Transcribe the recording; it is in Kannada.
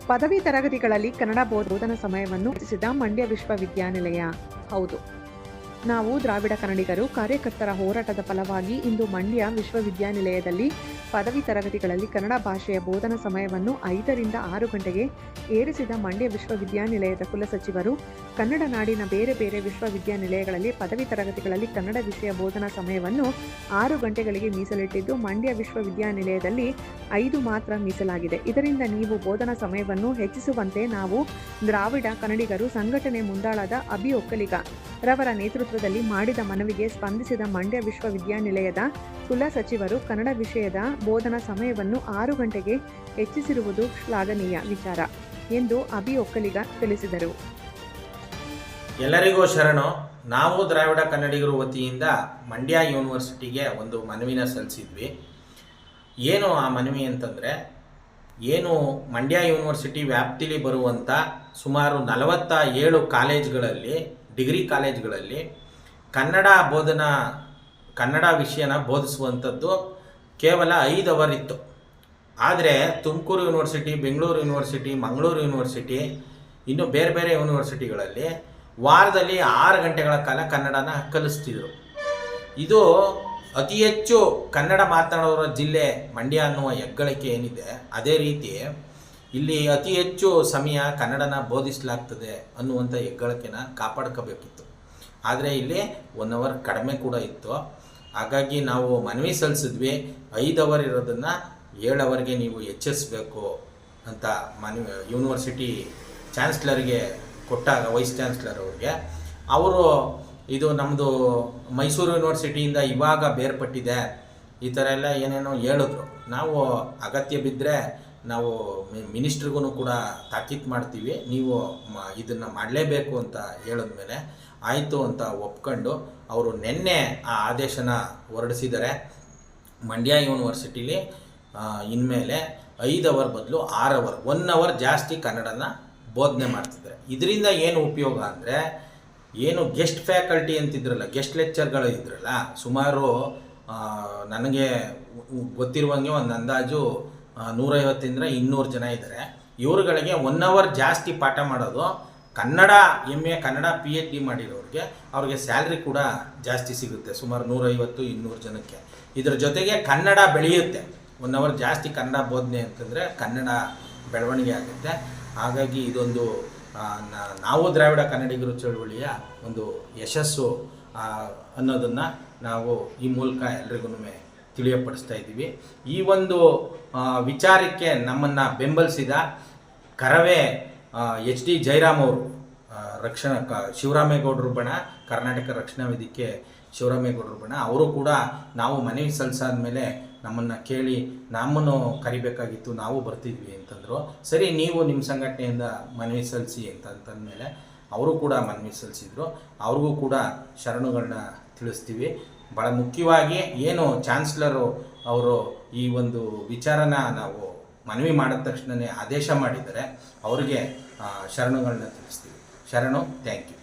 ಪದವಿ ತರಗತಿಗಳಲ್ಲಿ ಕನ್ನಡ ಬೋಧನಾ ಸಮಯವನ್ನು ಹೆಚ್ಚಿಸಿದ ಮಂಡ್ಯ ವಿಶ್ವವಿದ್ಯಾನಿಲಯ. ಹೌದು, ನಾವು ದ್ರಾವಿಡ ಕನ್ನಡಿಗರು ಕಾರ್ಯಕರ್ತರ ಹೋರಾಟದ ಫಲವಾಗಿ ಇಂದು ಮಂಡ್ಯ ವಿಶ್ವವಿದ್ಯಾನಿಲಯದಲ್ಲಿ ಪದವಿ ತರಗತಿಗಳಲ್ಲಿ ಕನ್ನಡ ಭಾಷೆಯ ಬೋಧನಾ ಸಮಯವನ್ನು 5 ರಿಂದ 6 ಗಂಟೆಗೆ ಏರಿಸಿದ ಮಂಡ್ಯ ವಿಶ್ವವಿದ್ಯಾನಿಲಯದ ಕುಲಸಚಿವರು ಕನ್ನಡ ನಾಡಿನ ಬೇರೆ ಬೇರೆ ವಿಶ್ವವಿದ್ಯಾನಿಲಯಗಳಲ್ಲಿ ಪದವಿ ತರಗತಿಗಳಲ್ಲಿ ಕನ್ನಡ ವಿಷಯ ಬೋಧನಾ ಸಮಯವನ್ನು 6 ಗಂಟೆಗಳಿಗೆ ಮೀಸಲಿಟ್ಟಿದ್ದು, ಮಂಡ್ಯ ವಿಶ್ವವಿದ್ಯಾನಿಲಯದಲ್ಲಿ 5 ಮಾತ್ರ ಮೀಸಲಾಗಿದೆ. ಇದರಿಂದ ನೀವು ಬೋಧನಾ ಸಮಯವನ್ನು ಹೆಚ್ಚಿಸುವಂತೆ ನಾವು ದ್ರಾವಿಡ ಕನ್ನಡಿಗರು ಸಂಘಟನೆ ಮುಂದಾಳಾದ ಅಭಿ ಒಕ್ಕಲಿಗ ರವರ ನೇತೃತ್ವದಲ್ಲಿ ಮಾಡಿದ ಮನವಿಗೆ ಸ್ಪಂದಿಸಿದ ಮಂಡ್ಯ ವಿಶ್ವವಿದ್ಯಾನಿಲಯದ ಕುಲಸಚಿವರು ಕನ್ನಡ ವಿಷಯದ ಬೋಧನಾ ಸಮಯವನ್ನು 6 ಗಂಟೆಗೆ ಹೆಚ್ಚಿಸಿರುವುದು ಶ್ಲಾಘನೀಯ ವಿಚಾರ ಎಂದು ಅಭಿ ಒಕ್ಕಲಿಗ ತಿಳಿಸಿದರು. ಎಲ್ಲರಿಗೂ ಶರಣು. ನಾವು ದ್ರಾವಿಡ ಕನ್ನಡಿಗರು ವತಿಯಿಂದ ಮಂಡ್ಯ ಯೂನಿವರ್ಸಿಟಿಗೆ ಒಂದು ಮನವಿನ ಸಲ್ಲಿಸಿದ್ವಿ. ಏನು ಆ ಮನವಿ ಅಂತಂದರೆ, ಏನು ಮಂಡ್ಯ ಯೂನಿವರ್ಸಿಟಿ ವ್ಯಾಪ್ತಿಲಿ ಬರುವಂಥ ಸುಮಾರು 47 ಕಾಲೇಜ್ಗಳಲ್ಲಿ, ಡಿಗ್ರಿ ಕಾಲೇಜ್ಗಳಲ್ಲಿ ಕನ್ನಡ ವಿಷಯನ ಬೋಧಿಸುವಂಥದ್ದು ಕೇವಲ 5 ಅವರ್ ಇತ್ತು. ಆದರೆ Tumakuru university, Bengaluru university, Mangaluru university, ಇನ್ನು ಬೇರೆ ಬೇರೆ ಯೂನಿವರ್ಸಿಟಿಗಳಲ್ಲಿ ವಾರದಲ್ಲಿ 6 ಗಂಟೆಗಳ ಕಾಲ ಕನ್ನಡನ ಕಲಿಸ್ತಿದ್ರು. ಇದು ಅತಿ ಹೆಚ್ಚು ಕನ್ನಡ ಮಾತನಾಡೋರ ಜಿಲ್ಲೆ ಮಂಡ್ಯ ಅನ್ನುವ ಹೆಗ್ಗಳಿಕೆ ಏನಿದೆ, ಅದೇ ರೀತಿ ಇಲ್ಲಿ ಅತಿ ಹೆಚ್ಚು ಸಮಯ ಕನ್ನಡನ ಬೋಧಿಸಲಾಗ್ತದೆ ಅನ್ನುವಂಥ ಹೆಗ್ಗಳಿಕೆನ ಕಾಪಾಡ್ಕೋಬೇಕಿತ್ತು. ಆದರೆ ಇಲ್ಲಿ 1 ಅವರ್ ಕಡಿಮೆ ಕೂಡ ಇತ್ತು. ಹಾಗಾಗಿ ನಾವು ಮನವಿ ಸಲ್ಲಿಸಿದ್ವಿ, 5 ಅವರ್ ಇರೋದನ್ನು 7 ಅವರ್ಗೆ ನೀವು ಹೆಚ್ಚಿಸಬೇಕು ಅಂತ ಯೂನಿವರ್ಸಿಟಿ ಚಾನ್ಸ್ಲರ್ಗೆ ಕೊಟ್ಟಾಗ, ವೈಸ್ ಚಾನ್ಸ್ಲರ್ ಅವ್ರಿಗೆ, ಅವರು ಇದು ನಮ್ಮದು ಮೈಸೂರು ಯೂನಿವರ್ಸಿಟಿಯಿಂದ ಇವಾಗ ಬೇರ್ಪಟ್ಟಿದೆ, ಈ ಥರ ಎಲ್ಲ ಏನೇನೋ ಹೇಳಿದ್ರು. ನಾವು ಅಗತ್ಯ ಬಿದ್ದರೆ ನಾವು ಮಿನಿಸ್ಟ್ರಿಗೂ ಕೂಡ ತಾಕೀತು ಮಾಡ್ತೀವಿ, ನೀವು ಇದನ್ನು ಮಾಡಲೇಬೇಕು ಅಂತ ಹೇಳಿದ್ಮೇಲೆ ಆಯಿತು ಅಂತ ಒಪ್ಕೊಂಡು ಅವರು ನಿನ್ನೆ ಆ ಆದೇಶನ ಹೊರಡಿಸಿದ್ದಾರೆ. ಮಂಡ್ಯ ಯೂನಿವರ್ಸಿಟಿಲಿ ಇನ್ಮೇಲೆ 5 ಅವರ್ ಬದಲು 6 ಅವರ್, 1 ಅವರ್ ಜಾಸ್ತಿ ಕನ್ನಡನ ಬೋಧನೆ ಮಾಡ್ತಿದ್ದಾರೆ. ಇದರಿಂದ ಏನು ಉಪಯೋಗ ಅಂದರೆ, ಏನು ಗೆಸ್ಟ್ ಫ್ಯಾಕಲ್ಟಿ ಅಂತಿದ್ರಲ್ಲ, ಗೆಸ್ಟ್ ಲೆಕ್ಚರ್ಗಳು ಇದ್ರಲ್ಲ, ಸುಮಾರು ನನಗೆ ಗೊತ್ತಿರುವಂಗೆ ಒಂದು ಅಂದಾಜು 150 ರಿಂದ 200 ಜನ ಇದ್ದಾರೆ. ಇವ್ರುಗಳಿಗೆ 1 ಅವರ್ ಜಾಸ್ತಿ ಪಾಠ ಮಾಡೋದು, ಕನ್ನಡ MA ಕನ್ನಡ PhD ಮಾಡಿರೋರಿಗೆ ಅವ್ರಿಗೆ ಸ್ಯಾಲ್ರಿ ಕೂಡ ಜಾಸ್ತಿ ಸಿಗುತ್ತೆ, ಸುಮಾರು 150-200 ಜನಕ್ಕೆ. ಇದರ ಜೊತೆಗೆ ಕನ್ನಡ ಬೆಳೆಯುತ್ತೆ. 1 ಅವರ್ ಜಾಸ್ತಿ ಕನ್ನಡ ಬೋಧನೆ ಅಂತಂದರೆ ಕನ್ನಡ ಬೆಳವಣಿಗೆ ಆಗುತ್ತೆ. ಹಾಗಾಗಿ ಇದೊಂದು ನಾವು ದ್ರಾವಿಡ ಕನ್ನಡಿಗರು ಚಳುವಳಿಯ ಒಂದು ಯಶಸ್ಸು ಅನ್ನೋದನ್ನು ನಾವು ಈ ಮೂಲಕ ಎಲ್ರಿಗೂ ತಿಳಿಯಪಡಿಸ್ತಾ ಇದ್ದೀವಿ. ಈ ಒಂದು ವಿಚಾರಕ್ಕೆ ನಮ್ಮನ್ನು ಬೆಂಬಲಿಸಿದ ಕರವೇ HD ಜಯರಾಮ್ ಅವರು, ಶಿವರಾಮೇಗೌಡರು ಬಣ, ಕರ್ನಾಟಕ ರಕ್ಷಣಾ ವೇದಿಕೆ ಶಿವರಾಮೇಗೌಡರು ಬಣ, ಅವರು ಕೂಡ ನಾವು ಮನವಿ ಸಲ್ಲಿಸಾದ ಮೇಲೆ ನಮ್ಮನ್ನು ಕೇಳಿ ನಮ್ಮನ್ನು ಕರಿಬೇಕಾಗಿತ್ತು, ನಾವು ಬರ್ತಿದ್ವಿ ಅಂತಂದರು. ಸರಿ, ನೀವು ನಿಮ್ಮ ಸಂಘಟನೆಯಿಂದ ಮನವಿ ಸಲ್ಲಿಸಿ ಅಂತಂದಮೇಲೆ ಅವರು ಕೂಡ ಮನವಿ ಸಲ್ಲಿಸಿದರು. ಅವ್ರಿಗೂ ಕೂಡ ಶರಣುಗಳನ್ನ ತಿಳಿಸ್ತೀವಿ. ಭಾಳ ಮುಖ್ಯವಾಗಿ ಏನು ಚಾನ್ಸ್ಲರು ಅವರು ಈ ಒಂದು ವಿಚಾರನ ನಾವು ಮನವಿ ಮಾಡಿದ ತಕ್ಷಣವೇ ಆದೇಶ ಮಾಡಿದ್ದಾರೆ, ಅವರಿಗೆ ಶರಣುಗಳನ್ನ ತಿಳಿಸ್ತೀವಿ. ಶರಣು, ಥ್ಯಾಂಕ್ ಯು.